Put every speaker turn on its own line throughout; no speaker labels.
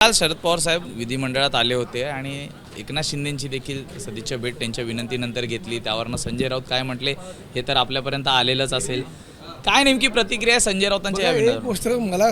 काल शरद पवार साहेब विधिमंडळात आले होते आणि एकनाथ शिंदेंची देखील सदिच्छा भेट त्यांच्या विनंतीनंतर घेतली। त्यावरनं संजय राऊत काय म्हटले हे तर आपल्यापर्यंत आलेलंच असेल। काय नेमकी प्रतिक्रिया संजय राऊतांच्या या
एक
विनंतीवर?
गोष्ट मला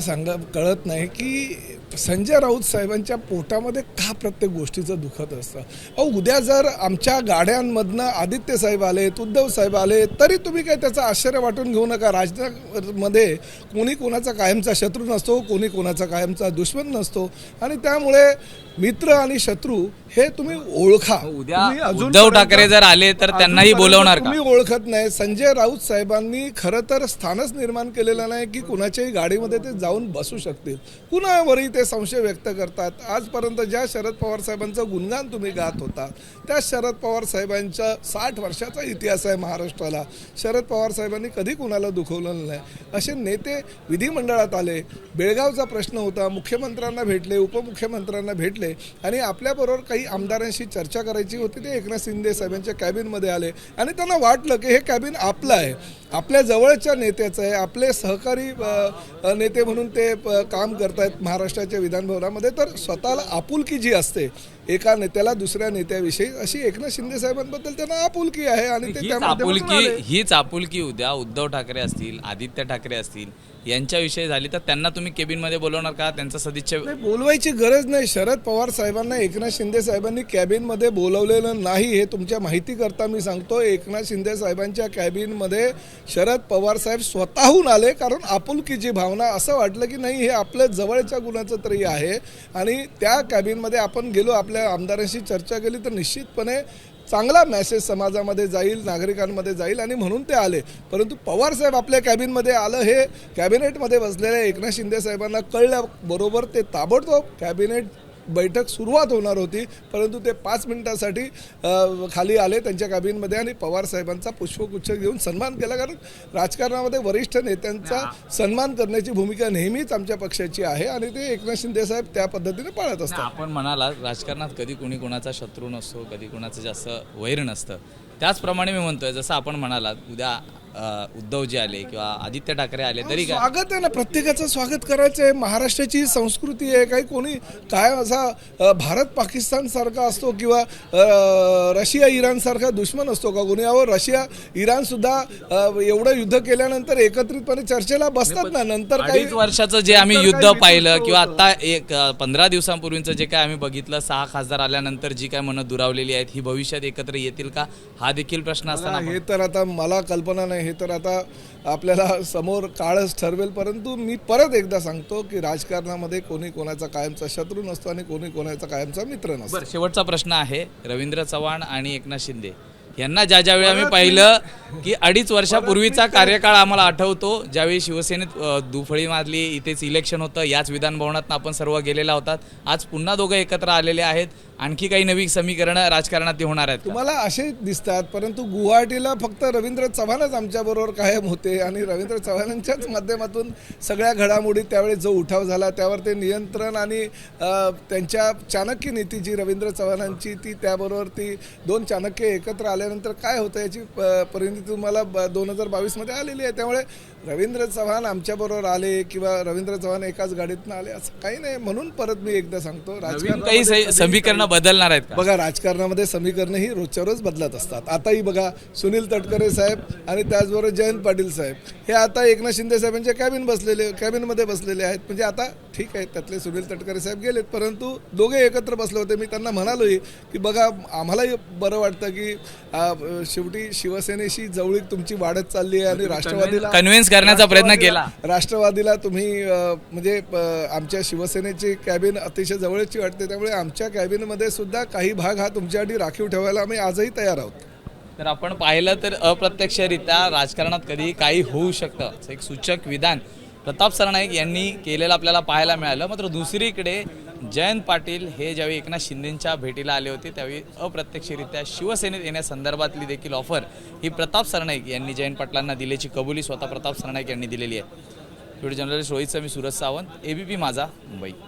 कळत नाही की संजय राऊत साहेबांच्या पोटामध्ये का प्रत्येक गोष्टीचं दुखत असतं। अहो, उद्या जर आमच्या गाड्यांमधनं आदित्य साहेब आले, उद्धव साहेब आले, तरी तुम्ही काय त्याचं आश्चर्य वाटून घेऊ नका। राजकारणामध्ये कोणी कोणाचा कायमचा शत्रू नसतो, कोणी कोणाचा कायमचा दुश्मन नसतो आणि त्यामुळे मित्र आणि शत्रू हे तुम्ही ओळखा।
उद्या उद्धव ठाकरे जर आले तर त्यांनाही बोलवणार का?
तुम्ही ओळखत नाही। संजय राऊत साहेबांनी खरं तर स्थानच निर्माण केलेलं नाही की कुणाच्याही गाडीमध्ये ते जाऊन बसू शकतील। कुणावरही ते संशय व्यक्त करतात। आजपर्यंत ज्या शरद पवार साहेबांचं गुणगान तुम्ही गात होता त्या शरद पवार साहेबांचा 60 वर्षाचा इतिहास आहे महाराष्ट्राला। शरद पवार साहेबांनी कधी कुणाला दुखवलेलं नाही। असे नेते विधिमंडळात आले, बेळगावचा प्रश्न होता, मुख्यमंत्र्यांना भेटले, उपमुख्यमंत्र्यांना भेटले आणि आपल्याबरोबर काही आमदारांशी चर्चा करायची होती। ते एकनाथ शिंदे साहेबांच्या कॅबिनमध्ये आले आणि त्यांना वाटलं की हे कॅबिन आपलं आहे, आपल्या जवळच्या नेत्याचं आहे, आपले सहकारी नेते म्हणून ते काम करतायत महाराष्ट्राच्या विधानभवनामध्ये। तर स्वतःला आपुलकी जी असते एका नेत्याला दुसऱ्या नेत्याविषयी, अशी एकनाथ शिंदे साहेबांबद्दल त्यांना आपुलकी आहे आणि ते
हीच आपुलकी उद्या उद्धव ठाकरे असतील, आदित्य ठाकरे असतील यांच्याविषयी झाली तर त्यांना तुम्ही केबिनमध्ये बोलवणार का? त्यांचा सदिच्छा
बोलवायची गरज नाही। शरद पवार साहेबांना एकनाथ शिंदे साहेबांनी कॅबिनमध्ये बोलवलेलं नाही, हे तुमच्या माहितीकरता मी सांगतो। एकनाथ शिंदे साहेबांच्या कॅबिनमध्ये शरद पवार साहेब स्वतःहून आले, कारण आपुलकीची भावना, असं वाटलं की नाही हे आपल्या जवळच्या गुणाचं तरी आहे आणि त्या कॅबिनमध्ये आपण गेलो, आपल्या आमदारांशी चर्चा केली तर निश्चितपणे चांगला मेसेज समाजामध्ये जाईल, नागरिकांमध्ये जाईल आणि म्हणून ते आले। परंतु पवार साहेब आपल्या कॅबिनमध्ये आलं हे कॅबिनेटमध्ये बसलेल्या एकनाथ शिंदे साहेबांना कळल्याबरोबर ते ताबडतोब कॅबिनेट बैठक सुरुवात होणार होती, परंतु ते 5 मिनिटांसाठी खाली आले त्यांच्या कॅबिनमध्ये आणि पवार साहेबांचा पुष्पगुच्छ घेऊन सन्मान केला। कारण राजकारणामध्ये वरिष्ठ नेत्यांचा सन्मान करण्याची भूमिका नेहमीच आमच्या पक्षाची आहे आणि ते एकनाथ शिंदे साहेब त्या पद्धतीने पाळत असतात।
आपण म्हणाला राजकारणात कधी कोणी कोणाचा शत्रू नसतो, कधी कोणाचं जास्त वैर नसतं। त्याचप्रमाणे मी म्हणतोय, जसं आपण म्हणालात उद्या उद्धवजी आले किंवा आदित्य ठाकरे आले तरी काय
स्वागत आहे ना, प्रत्येकाचं स्वागत करायचं आहे। महाराष्ट्राची संस्कृती आहे। काही कोणी काय असा भारत पाकिस्तान सारखा असतो किंवा रशिया इराण सारखा दुश्मन असतो का कोणी? अहो, रशिया इराण सुद्धा एवढं युद्ध केल्यानंतर एकत्रितपणे चर्चेला बसतात ना। नंतर काही
वर्षाचं जे आम्ही युद्ध पाहिलं किंवा आता 15 दिवसांपूर्वीचं जे काय आम्ही बघितलं, 6 खासदार आल्यानंतर जी काय मनं दुरावलेली आहेत ही भविष्यात एकत्र येतील का, हा देखील प्रश्न असताना
हे तर आता मला कल्पना नाही, हे तर आता आपल्याला समोर काळच ठरवेल। परंतु मी परत एकदा सांगतो की राजकारणामध्ये कोणी कोणाचा कायमचा शत्रू नसतो आणि कोणी कोणाचा कायमचा मित्र नसतो।
शेवटचा प्रश्न आहे, रवींद्र चव्हाण आणि एकनाथ शिंदे यांना ज्यावेळी आम्ही पाहिलं की 2.5 वर्षापूर्वीचा कार्यकाळ आम्हाला आठवतो, ज्यावेळी शिवसेनेत दुफळी मारली, इथेच इलेक्शन होतं, याच विधानभवनात आपण सर्व गेलेला होतात। आज पुन्हा दोघं एकत्र आलेले आहेत, आणखी काही नवी समीकरणं राजकारणात होणार आहेत
तुम्हाला असे दिसतात। परंतु गुवाहाटीला फक्त रवींद्र चव्हाणच आमच्याबरोबर कायम होते आणि रवींद्र चव्हाणांच्याच माध्यमातून सगळ्या घडामोडी, त्यावेळी जो उठाव झाला त्यावर ते नियंत्रण आणि त्यांच्या चाणक्य नीती जी रवींद्र चव्हाणांची ती, त्याबरोबर ती 2 चाणक्य एकत्र आल्यानंतर काय होतं याची परिणती तुम्हाला 2022 आलेली आहे। त्यामुळे रवींद्र चव्हाण आमच्याबरोबर आले किंवा रवींद्र चव्हाण एकाच गाडीतून आले असं काही नाही। म्हणून परत मी एकदा सांगतो,
काही समीकरणं बदलणार आहेत
बघा, राजकारणामध्ये समीकरणं ही रोजच्या रोज बदलत असतात। आताही बघा, सुनील तटकरे साहेब आणि त्याचबरोबर जयंत पाटील साहेब हे आता एकनाथ शिंदे साहेबांच्या कॅबिनमध्ये बसलेले आहेत। म्हणजे आता ठीक आहे, त्यातले सुनील तटकरे साहेब गेलेत, परंतु दोघे एकत्र बसले होते। मी त्यांना म्हणालोही की बघा, आम्हालाही बरं वाटतं की शेवटी शिवसेनेशी जवळीक तुमची वाढत चालली आहे आणि राष्ट्रवादीला
कन्व्हिन्स करण्याचा प्रयत्न केला।
राष्ट्रवादीला तुम्ही म्हणजे आमच्या शिवसेनेची कॅबिन अतिशय जवळची वाटते, त्यामुळे आमच्या कॅबिनमध्ये सुद्धा काही भाग हा तुमच्यासाठी राखीव ठेवायला आम्ही आजही तयार आहोत।
तर आपण पाहिलं तर अप्रत्यक्षरित्या राजकारणात कधी काही होऊ शकतं, एक सूचक विधान प्रताप सरनाईक यांनी केलेलं आपल्याला पाहायला मिळालं। मात्र दुसरीकडे जयंत पाटील हे ज्यावेळी एकनाथ शिंदेंच्या भेटीला आले होते त्यावेळी अप्रत्यक्षरित्या शिवसेनेत येण्यासंदर्भातली देखील ऑफर ही प्रताप सरनाईक यांनी जयंत पाटलांना दिल्याची कबुली स्वतः प्रताप सरनाईक यांनी दिलेली आहे। व्हिडिओ जर्नलिस्ट रोहित समी, सूरज सावंत, ABP माझा, मुंबई।